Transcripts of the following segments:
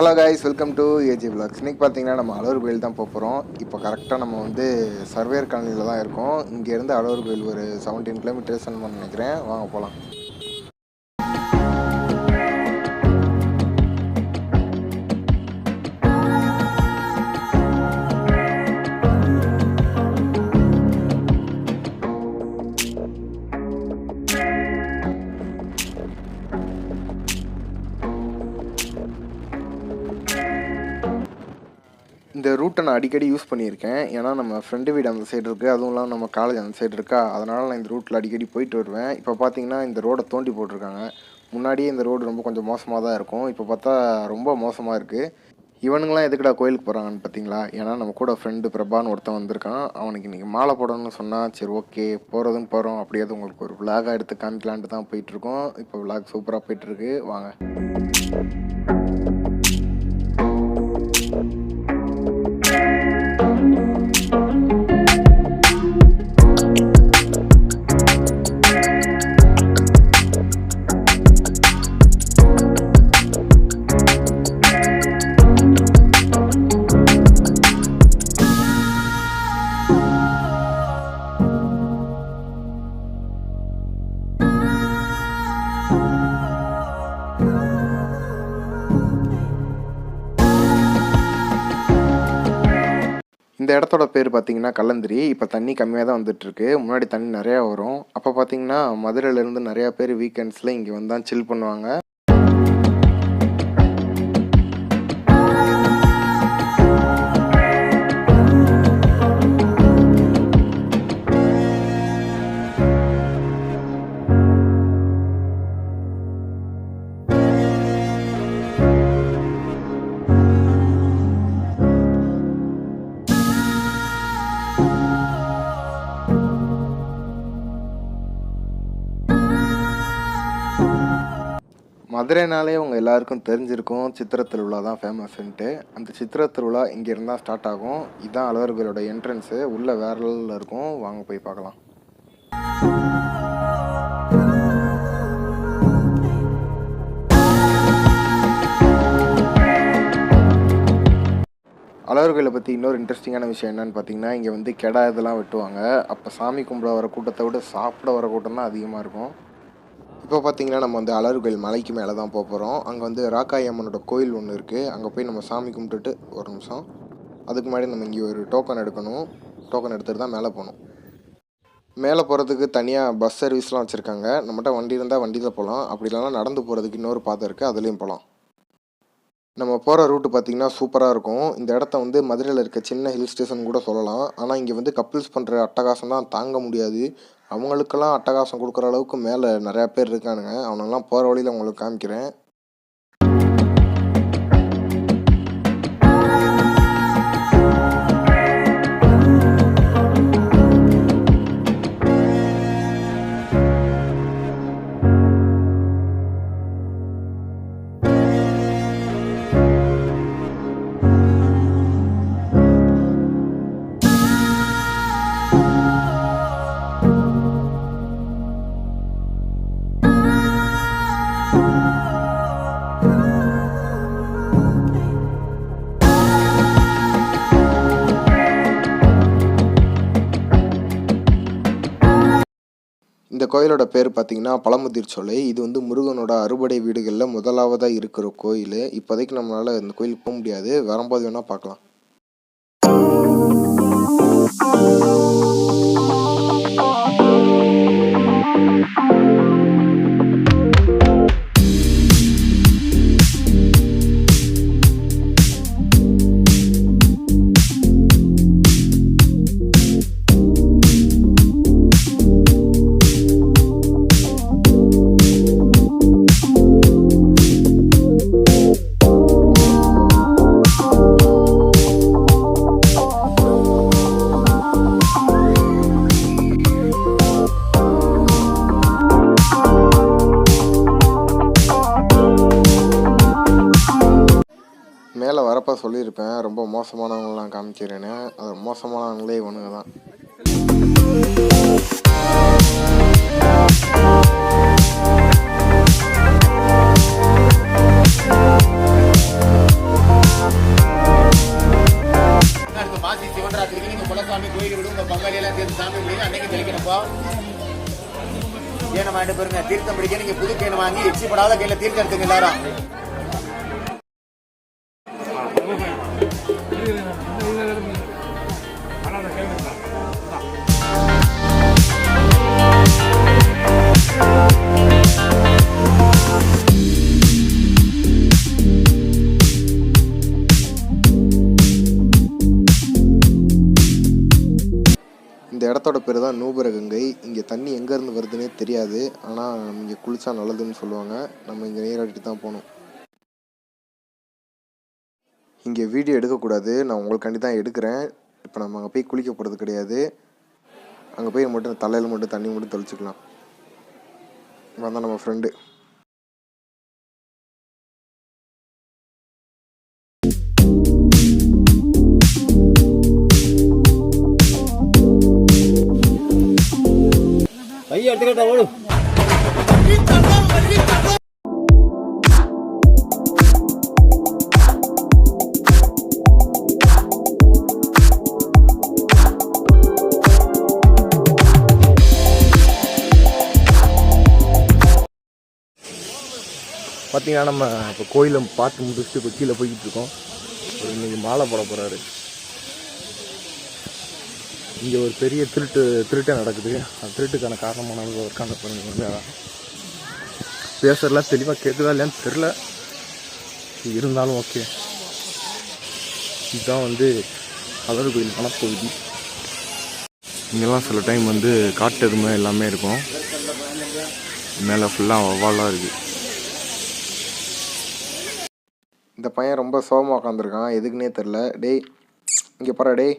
Hello guys, welcome to AG vlogs. இன்னைக்கு பார்த்தீங்கன்னா நம்ம அழகர் கோயில் தான் போகிறோம். இப்போ கரெக்டாக நம்ம வந்து சர்வேர் காலனியில் தான் இருக்கோம். இங்கேருந்து அழகர் கோயில் ஒரு 17 கிலோமீட்டர்ஸ் நினைக்கிறேன். வாங்க போகலாம். இந்த ரூட்டை நான் அடிக்கடி யூஸ் பண்ணியிருக்கேன். ஏன்னா நம்ம ஃப்ரெண்டு வீடு அந்த சைடு இருக்குது, அதுவும் இல்லாமல் நம்ம காலேஜ் அந்த சைடு இருக்கா, அதனால் நான் இந்த ரூட்டில் அடிக்கடி போயிட்டு வருவேன். இப்போ பார்த்தீங்கன்னா இந்த ரோடை தோண்டி போட்டிருக்காங்க. முன்னாடியே இந்த ரோடு ரொம்ப கொஞ்சம் மோசமாக தான் இருக்கும், இப்போ பார்த்தா ரொம்ப மோசமாக இருக்குது. இவனுங்களாம் எதுக்குடா கோயிலுக்கு போகிறாங்கன்னு பார்த்தீங்களா? ஏன்னா நம்ம கூட ஃப்ரெண்டு பிரபான்னு ஒருத்தன் வந்திருக்கான். அவனுக்கு இன்றைக்கி மாலை போடணும்னு சொன்னால் சரி ஓகே போகிறதும் போகிறோம், அப்படியாவது உங்களுக்கு ஒரு விளாகாக எடுத்து காமிக்கலான்ட்டு தான் போயிட்டுருக்கோம். இப்போ விளாக் சூப்பராக போயிட்டுருக்கு, வாங்க. இந்த இடத்தோட பேர் பார்த்தீங்கன்னா கல்லந்திரி. இப்போ தண்ணி கம்மியாக தான் வந்துட்டுருக்கு. முன்னாடி தண்ணி நிறையா வரும். அப்போ பார்த்தீங்கன்னா மதுரையிலேருந்து நிறையா பேர் வீக்கெண்ட்ஸில் இங்கே வந்து தான் சில் பண்ணுவாங்க. மதுரைனாலே உங்கள் எல்லாருக்கும் தெரிஞ்சிருக்கும், சித்திரை திருவிழா தான் ஃபேமஸ்ன்ட்டு. அந்த சித்திரை திருவிழா இங்கேருந்து தான் ஸ்டார்ட் ஆகும். இதுதான் அழகர் கோயிலோட என்ட்ரன்ஸு. உள்ளே வேற லெவலில் இருக்கும், வாங்க போய் பார்க்கலாம். அழகர் கோயிலை பற்றி இன்னொரு இன்ட்ரெஸ்டிங்கான விஷயம் என்னென்னு பார்த்தீங்கன்னா, இங்கே வந்து கெடா இதெல்லாம் வெட்டுவாங்க. அப்போ சாமி கும்பிட வர கூட்டத்தை விட சாப்பிட வர கூட்டம் தான் அதிகமாக இருக்கும். இப்போ பார்த்தீங்கன்னா நம்ம வந்து அழகர் கோயில் மலைக்கு மேலே தான் போகிறோம். அங்கே வந்து ராக்காயி அம்மனோட கோயில் ஒன்று இருக்குது. அங்கே போய் நம்ம சாமி கும்பிட்டுட்டு ஒரு நிமிஷம், அதுக்கு முன்னாடி நம்ம இங்கே ஒரு டோக்கன் எடுக்கணும். டோக்கன் எடுத்துகிட்டு தான் மேலே போகணும். மேலே போகிறதுக்கு தனியாக பஸ் சர்வீஸ்லாம் வச்சுருக்காங்க. நம்மகிட்ட வண்டி இருந்தால் வண்டியில் போகலாம், அப்படி இல்லைனா நடந்து போகிறதுக்கு இன்னொரு பாதை இருக்குது, அதுலேயும் போகலாம். நம்ம போகிற ரூட்டு பார்த்திங்கன்னா சூப்பராக இருக்கும். இந்த இடத்த வந்து மதுரையில் இருக்க சின்ன ஹில் ஸ்டேஷன் கூட சொல்லலாம். ஆனால் இங்கே வந்து கப்பிள்ஸ் பண்ணுற அட்டகாசம் தான் தாங்க முடியாது. அவங்களுக்கெல்லாம் அட்டகாசம் கொடுக்குற அளவுக்கு மேலே நிறையா பேர் இருக்கானுங்க. அவனெல்லாம் போகிற வழியில் உங்களுக்கு காமிக்கிறேன். இந்த கோயிலோட பேர் பார்த்தீங்கன்னா பழமுதிர் சோலை. இது வந்து முருகனோட அறுபடை வீடுகளில் முதலாவதாக இருக்கிற கோயில். இப்போதைக்கு நம்மளால் இந்த கோயிலுக்கு போக முடியாது, வரும்போது வேணால் பார்க்கலாம். மேலே வரப்போ சொல்லியிருப்பேன் ரொம்ப மோசமானவங்களாம் காமிக்கிறேன்னு. அது மோசமானவங்களே இவனுங்க தான். எல்லாம் சேர்த்து சாமி கும்பிடுங்க. அன்னைக்கு தெளிக்கணும்ப்பா. கேனை வாங்கிட்டு போயிருங்க. தீர்த்தம் பிடிக்க நீங்க புது கேனை வாங்கி எச்சி படாத கையில தீர்த்தம் எடுத்துங்க எல்லாரும். இந்த இடத்தோட பேர் தான் நூபரகங்கை. இங்கே தண்ணி எங்கேருந்து வருதுன்னே தெரியாது, ஆனால் இங்கே குளிச்சா நல்லதுன்னு சொல்லுவாங்க. நம்ம இங்கே நீராடிட்டு தான் போகணும். இங்கே வீடியோ எடுக்கக்கூடாது, நான் உங்களுக்காண்டி தான் எடுக்கிறேன். இப்போ நம்ம அங்கே போய் குளிக்க போகிறது கிடையாது. அங்கே போய் மட்டும் தலையில் மட்டும் தண்ணி மட்டும் தெளிச்சுக்கலாம். இவன் தான் நம்ம ஃப்ரெண்டு. கையை எடுத்துக்கிட்ட ஓடு. பார்த்தீங்கன்னா நம்ம இப்போ கோயிலை பார்த்து முடிச்சுட்டு இப்போ கீழே போய்கிட்டு இருக்கோம். இன்றைக்கி மாலை போட போகிறாரு. இங்கே ஒரு பெரிய திருட்டே நடக்குது. அந்த திருட்டுக்கான காரணமானது ஒர்க்கான வந்து பேசுறதுலாம் தெளிவாக கேட்குதா இல்லையான்னு தெரில, இருந்தாலும் ஓகே. இதுதான் வந்து அழகர் கோயில் மனப்பகுதி. இங்கெல்லாம் சில டைம் வந்து காட்டு எருமை எல்லாமே இருக்கும். மேலே ஃபுல்லாக வவ்வாலாக இருக்குது. இந்த பையன் ரொம்ப சோகமாக உட்காந்துருக்கான், எதுக்குன்னே தெரில. டேய் இங்கே பாரு டேய்.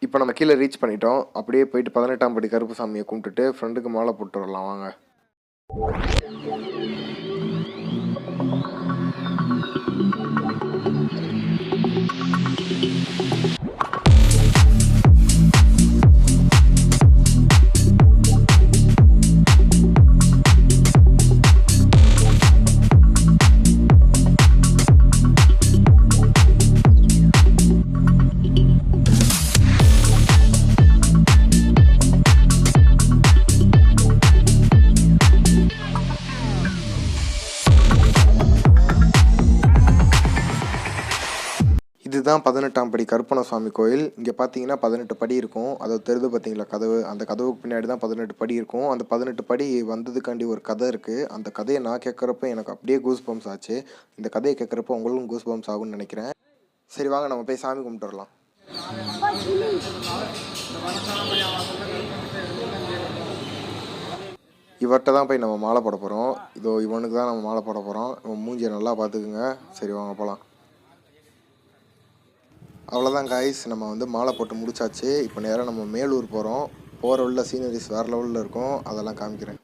இப்போ நம்ம கீழே ரீச் பண்ணிட்டோம். அப்படியே போயிட்டு 18ஆம் படி கருப்பு சாமியை கும்பிட்டுட்டு ஃப்ரெண்டுக்கு மாலை போட்டு வரலாம் வாங்க. இதுதான் 18ஆம் படி கருப்பண சுவாமி கோயில். இங்கே பார்த்தீங்கன்னா 18 படி இருக்கும். அதாவது தெரிது பார்த்தீங்களா கதவு, அந்த கதவுக்கு பின்னாடி தான் 18 படி இருக்கும். அந்த 18 படி வந்ததுக்காண்டி ஒரு கதை இருக்குது. அந்த கதையை நான் கேட்குறப்ப எனக்கு அப்படியே கூஸ் பம்ப்ஸ் ஆச்சு. இந்த கதையை கேட்குறப்ப உங்களுக்கும் கூஸ் பம்ப்ஸ் ஆகும்னு நினைக்கிறேன். சரி வாங்க நம்ம போய் சாமி கும்பிட்டு வரலாம். இவர்கிட்ட தான் போய் நம்ம மாலை போட போகிறோம். இதோ இவனுக்கு தான் நம்ம மாலை போட போகிறோம். இவன் மூஞ்சியை நல்லா பார்த்துக்குங்க. சரி வாங்க போகலாம். அவ்வளோதான் காய்ஸ், நம்ம வந்து மாலை போட்டு முடிச்சாச்சு. இப்போ நேராக நம்ம மேலூர் போகிறோம். போகிற உள்ள சீனரிஸ் வேறு லெவலில் இருக்கும், அதெல்லாம் காமிக்கிறேன்.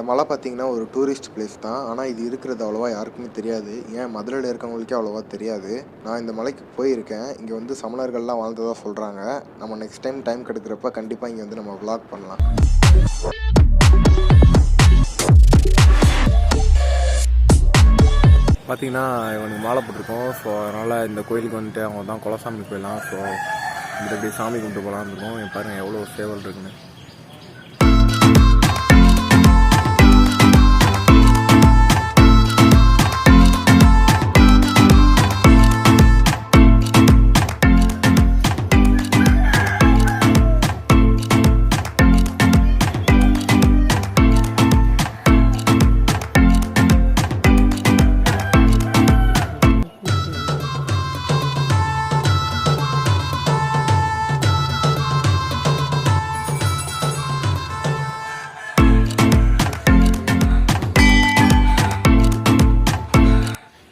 மலை பார்த்திங்கன்னா ஒரு டூரிஸ்ட் பிளேஸ் தான். ஆனால் இது இருக்கிறது அவ்வளோவா யாருக்குமே தெரியாது. ஏன் மதுரையில் இருக்கவங்களுக்கே அவ்வளோவா தெரியாது. நான் இந்த மலைக்கு போயிருக்கேன். இங்கே வந்து சமணர்கள்லாம் வாழ்ந்ததாக சொல்கிறாங்க. நம்ம நெக்ஸ்ட் டைம் கிடைக்கிறப்ப கண்டிப்பாக இங்கே வந்து நம்ம விளாக் பண்ணலாம். பார்த்திங்கன்னா இவனுக்கு மாலை போட்டிருக்கோம். ஸோ அதனால் இந்த கோயிலுக்கு வந்துட்டு அவங்க தான் குலசாமி கோயிலாம். ஸோ இப்படி சாமி கும்பிட்டு போகலான்னு இருக்கோம். என் பாருங்கள் எவ்வளோ சேவல் இருக்குன்னு.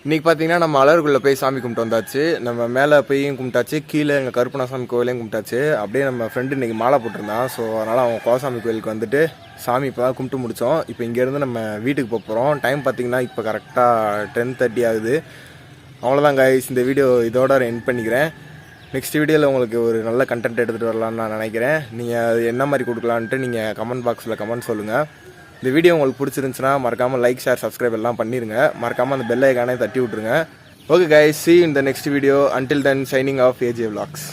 இன்றைக்கி பார்த்தீங்கன்னா நம்ம அலர்குள்ளே போய் சாமி கும்பிட்டு வந்தாச்சு. நம்ம மேலே போயும் கும்பிட்டாச்சு, கீழே எங்கள் கருப்பணசாமி கோயிலையும் கும்பிட்டாச்சு. அப்படியே நம்ம ஃப்ரெண்டு இன்றைக்கி மாலை போட்டிருந்தான். ஸோ அதனால் அவன் குலசாமி கோயிலுக்கு வந்துட்டு சாமி இப்போ தான் கும்பிட்டு முடித்தோம். இப்போ இங்கேருந்து நம்ம வீட்டுக்கு போக போகிறோம். டைம் பார்த்திங்கன்னா இப்போ கரெக்டாக 10:30 ஆகுது. அவ்வளோதான் கைஸ், இந்த வீடியோ இதோட எண்ட் பண்ணிக்கிறேன். நெக்ஸ்ட் வீடியோவில் உங்களுக்கு ஒரு நல்ல கண்டென்ட் எடுத்துகிட்டு வரலான்னு நான் நினைக்கிறேன். நீங்கள் அது என்ன மாதிரி கொடுக்கலான்ட்டு நீங்கள் கமெண்ட் பாக்ஸில் கமெண்ட் சொல்லுங்கள். இந்த வீடியோ உங்களுக்கு பிடிச்சிருந்துச்சுன்னா மறக்காமல் லைக், ஷேர், சப்ஸ்கிரைப் எல்லாம் பண்ணிடுங்க. மறக்காமல் அந்த பெல் ஐகானே தட்டி விட்ருங்க. Okay guys, see you in the next video. Until then, signing off, AJ Vlogs.